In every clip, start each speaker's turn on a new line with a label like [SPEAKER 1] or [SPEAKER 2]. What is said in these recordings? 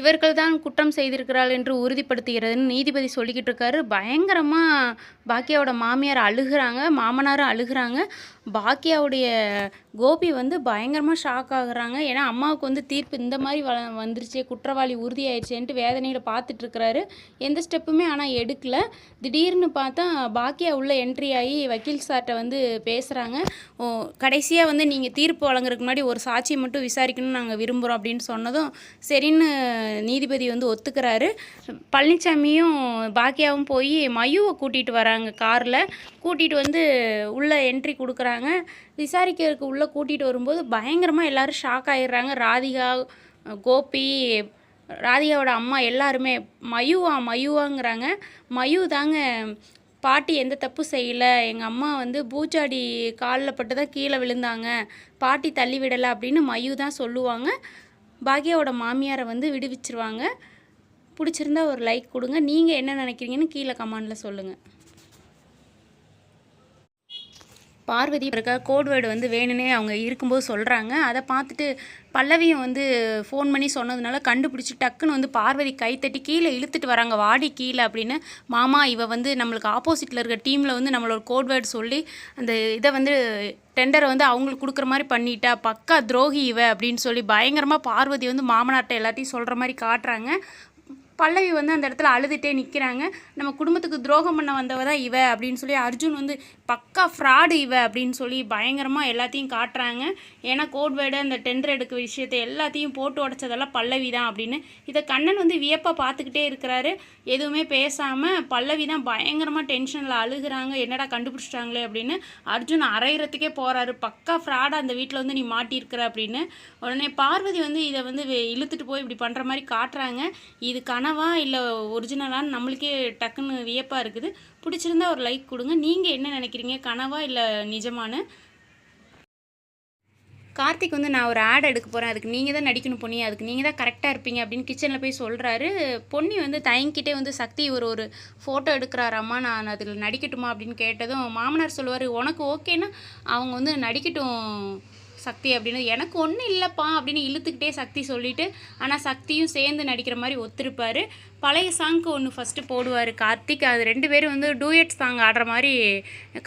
[SPEAKER 1] இவர்கள் தான் குற்றம் செய்திருக்கிறாள் என்று உறுதிப்படுத்துகிறதுன்னு நீதிபதி சொல்லிக்கிட்டு இருக்காரு. பயங்கரமாக பாக்கியாவோட மாமியார் அழுகுறாங்க, மாமனாரும் அழுகுறாங்க. பாக்கியாவுடைய கோபி வந்து பயங்கரமாக ஷாக் ஆகுறாங்க. ஏன்னா அம்மாவுக்கு வந்து தீர்ப்பு இந்த மாதிரி வந்துருச்சே, குற்றவாளி உறுதியாயிடுச்சேன்ட்டு வேதனையில் பார்த்துட்ருக்கிறாரு. எந்த ஸ்டெப்புமே ஆனால் எடுக்கலை. திடீர்னு பார்த்தா பாக்கியா உள்ள என்ட்ரி ஆகி வக்கீல் சார்கிட்ட வந்து பேசுகிறாங்க. கடைசியாக வந்து நீங்கள் தீர்ப்பு வழங்குறதுக்கு முன்னாடி ஒரு சாட்சியை மட்டும் விசாரிக்கணும்னு நாங்கள் விரும்புகிறோம் அப்படின்னு சொன்னதும் சரின்னு நீதிபதி வந்து ஒத்துக்கிறாரு. பழனிசாமியும் பாக்கியாவும் போய் மயுவை கூட்டிகிட்டு வராங்க. காரில் கூட்டிகிட்டு வந்து உள்ளே என்ட்ரி கொடுக்குறாங்க. விசாரிக்கிறதுக்கு உள்ளே கூட்டிகிட்டு வரும்போது பயங்கரமாக எல்லோரும் ஷாக் ஆகிடுறாங்க. ராதிகா, கோபி, ராதிகாவோட அம்மா எல்லாருமே மயுவாங்கிறாங்க. மயு தாங்க பாட்டி எந்த தப்பு செய்யலை, எங்கள் அம்மா வந்து பூச்சாடி காலில் பட்டு தான் கீழே விழுந்தாங்க, பாட்டி தள்ளி விடலை அப்படின்னு மயு தான் சொல்லுவாங்க. பாக்கியாவோட மாமியாரை வந்து விடுவிச்சிருவாங்க. பிடிச்சிருந்தா ஒரு லைக் கொடுங்க. நீங்கள் என்ன நினைக்கிறீங்கன்னு கீழே கமெண்டில் சொல்லுங்கள். பார்வதி இருக்க கோட்வேர்டு வந்து வேணும்னே அவங்க இருக்கும்போது சொல்கிறாங்க. அதை பார்த்துட்டு பல்லவியும் வந்து ஃபோன் பண்ணி சொன்னதுனால கண்டுபிடிச்சி டக்குன்னு வந்து பார்வதி கைத்தட்டி கீழே இழுத்துட்டு வராங்க, வாடி கீழே அப்படின்னு. மாமா இவ வந்து நம்மளுக்கு ஆப்போசிட்டில் இருக்க டீமில் வந்து நம்மளோட கோட்வேர்டு சொல்லி அந்த இதை வந்து டெண்டரை வந்து அவங்களுக்கு கொடுக்குற மாதிரி பண்ணிட்டா, பக்கா துரோகி இவ அப்படின்னு சொல்லி பயங்கரமாக பார்வதி வந்து மாமனார்ட்ட எல்லாத்தையும் சொல்கிற மாதிரி காட்டுறாங்க. பல்லவி வந்து அந்த இடத்துல அழுதுகிட்டே நிற்கிறாங்க. நம்ம குடும்பத்துக்கு துரோகம் பண்ண வந்தவ தான் இவ அப்படின்னு சொல்லி அர்ஜுன் வந்து பக்கா ஃப்ராடு இவ அப்படின்னு சொல்லி பயங்கரமாக எல்லாத்தையும் காட்டுறாங்க. ஏன்னா கோட்வேர்டு அந்த டெண்டர் எடுக்க விஷயத்தை எல்லாத்தையும் போட்டு உடச்சதெல்லாம் பல்லவி தான் அப்படின்னு. இதை கண்ணன் வந்து வியப்பாக பார்த்துக்கிட்டே இருக்கிறாரு. எதுவுமே பேசாமல் பல்லவி தான் பயங்கரமாக டென்ஷனில் அழுகிறாங்க. என்னடா கண்டுபிடிச்சிட்டாங்களே அப்படின்னு. அர்ஜுன் அரைகிறதுக்கே போகிறாரு. பக்கா ஃப்ராடாக அந்த வீட்டில் வந்து நீ மாட்டியிருக்கிற அப்படின்னு. உடனே பார்வதி வந்து இதை வந்து இழுத்துட்டு போய் இப்படி பண்ணுற மாதிரி காட்டுறாங்க. இது கனவா இல்லை ஒரிஜினலான்னு நம்மளுக்கே டக்குன்னு வியப்பாக இருக்குது. பிடிச்சிருந்தா ஒரு லைக் கொடுங்க. நீங்கள் என்ன நினைக்கிறீங்க, கனவா இல்லை நிஜமானு? கார்த்திக் வந்து நான் ஒரு ஆட் எடுக்க போகிறேன், அதுக்கு நீங்கள் தான் நடிக்கணும் பொன்னி, அதுக்கு நீங்கள் தான் கரெக்டாக இருப்பீங்க அப்படின்னு கிச்சனில் போய் சொல்கிறாரு. பொன்னி வந்து தயங்கிட்டே வந்து சக்தி ஒரு ஃபோட்டோ எடுக்கிறாராம்மா, நான் அதில் நடிக்கட்டுமா அப்படின்னு கேட்டதும் மாமனார் சொல்லுவார், உனக்கு ஓகேன்னா அவங்க வந்து நடிக்கட்டும் சக்தி அப்படின்னு. எனக்கு ஒன்றும் இல்லைப்பா அப்படின்னு இழுத்துக்கிட்டே சக்தி சொல்லிவிட்டு, ஆனால் சக்தியும் சேர்ந்து நடிக்கிற மாதிரி ஒத்துருப்பார். பழைய சாங்க்கு ஒன்று ஃபஸ்ட்டு போடுவார் கார்த்திக். அது 2 பேரும் வந்து டூயட் சாங் ஆடுற மாதிரி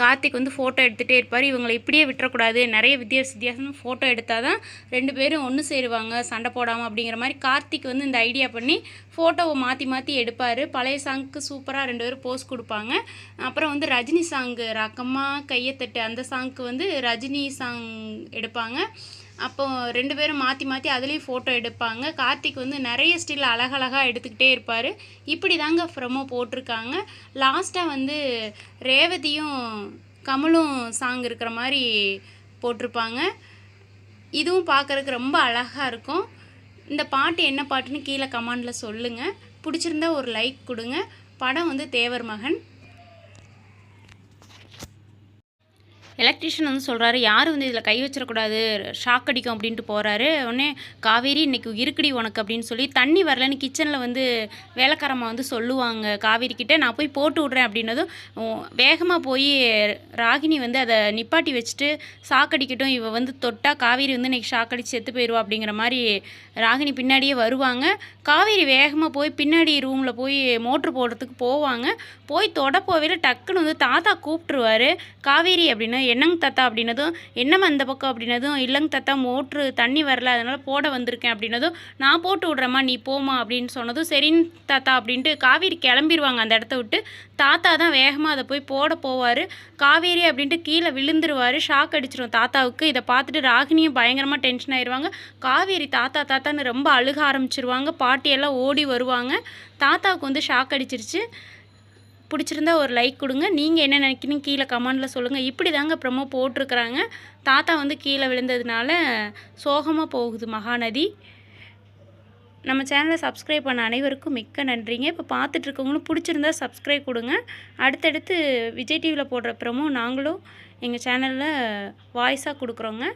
[SPEAKER 1] கார்த்திக் வந்து ஃபோட்டோ எடுத்துகிட்டே இருப்பார். இவங்களை இப்படியே விட்டுறக்கூடாது, நிறைய வித்தியாசமாக ஃபோட்டோ எடுத்தால் தான் 2 பேரும் ஒன்று சேருவாங்க, சண்டை போடாமல் அப்படிங்கிற மாதிரி கார்த்திக் வந்து இந்த ஐடியா பண்ணி ஃபோட்டோவை மாற்றி மாற்றி எடுப்பார். பழைய சாங்க்கு சூப்பராக 2 பேரும் போஸ் கொடுப்பாங்க. அப்புறம் வந்து ரஜினி சாங்கு ரக்கம்மா கையத்தட்டு அந்த சாங்க்கு வந்து ரஜினி சாங் எடுப்பாங்க. அப்போ 2 பேரும் மாற்றி மாற்றி அதுலேயும் ஃபோட்டோ எடுப்பாங்க. கார்த்திக் வந்து நிறைய ஸ்டில் அழகழகாக எடுத்துக்கிட்டே இருப்பார். இப்படி தாங்க ப்ரமோ போட்டிருக்காங்க. லாஸ்ட்டாக வந்து ரேவதியும் கமலும் சாங் இருக்கிற மாதிரி போட்டிருப்பாங்க. இதுவும் பார்க்குறதுக்கு ரொம்ப அழகாக இருக்கும். இந்த பாட்டு என்ன பாட்டுன்னு கீழே கமெண்டில் சொல்லுங்கள். பிடிச்சிருந்தா ஒரு லைக் கொடுங்க. படம் வந்து தேவர் மகன். எலக்ட்ரிஷியன் வந்து சொல்கிறாரு, யாரும் வந்து இதில் கை வச்சிடக்கூடாது, ஷாக் அடிக்கும் அப்படின்ட்டு போகிறாரு. உடனே காவேரி இன்றைக்கி இருக்குடி உனக்கு அப்படின்னு சொல்லி தண்ணி வரலன்னு கிச்சனில் வந்து வேலைக்காரம்மா வந்து சொல்லுவாங்க காவேரி கிட்டே. நான் போய் போட்டு விட்றேன் அப்படின்னதும் வேகமாக போய் ராகினி வந்து அதை நிப்பாட்டி வச்சுட்டு ஷாக்கடிக்கட்டும், இவ வந்து தொட்டா காவேரி வந்து இன்றைக்கி ஷாக்கடிச்சு செத்து போயிடுவா அப்படிங்கிற மாதிரி ராகினி பின்னாடியே வருவாங்க. காவேரி வேகமாக போய் பின்னாடி ரூமில் போய் மோட்ரு போடுறதுக்கு போவாங்க. போய் தொட போவையில் டக்குன்னு வந்து தாத்தா கூப்பிட்ருவார், காவேரி அப்படின்னு. என்னங்க தாத்தா அப்படின்னதும், என்னம்மா அந்த பக்கம் அப்படின்னதும், இல்லைங்க தாத்தா மோட்ரு தண்ணி வரல அதனால் போட வந்திருக்கேன் அப்படின்னதும், நான் போட்டு விட்றேம்மா நீ போமா அப்படின்னு சொன்னதும், சரிங்க தாத்தா அப்படின்ட்டு காவேரி கிளம்பிடுவாங்க அந்த இடத்த விட்டு. தாத்தா தான் வேகமாக அதை போய் போட போவார். காவேரி அப்படின்ட்டு கீழே விழுந்துருவார். ஷாக் அடிச்சிடும் தாத்தாவுக்கு. இதை பார்த்துட்டு ராகினியும் பயங்கரமாக டென்ஷன் ஆயிடுவாங்க. காவேரி தாத்தா தாத்தான்னு ரொம்ப அழுக ஆரம்பிச்சிருவாங்க. பாட்டியெல்லாம் ஓடி வருவாங்க. தாத்தாவுக்கு வந்து ஷாக் அடிச்சிருச்சு. பிடிச்சிருந்தா ஒரு லைக் கொடுங்க. நீங்கள் என்ன நினைக்கிறீங்க கீழே கமெண்டில் சொல்லுங்கள். இப்படி தாங்க ப்ரமோ போட்டிருக்கிறாங்க. தாத்தா வந்து கீழே விழுந்ததுனால சோகமாக போகுது மகாநதி. நம்ம சேனலை சப்ஸ்கிரைப் பண்ண அனைவருக்கும் மிக்க நன்றிங்க. இப்போ பார்த்துட்ருக்கவங்களும் பிடிச்சிருந்தா சப்ஸ்கிரைப் கொடுங்க. அடுத்தடுத்து விஜய் டிவியில் போடுற ப்ரமோ நாங்களும் எங்கள் சேனலில் வாய்ஸாக கொடுக்குறோங்க.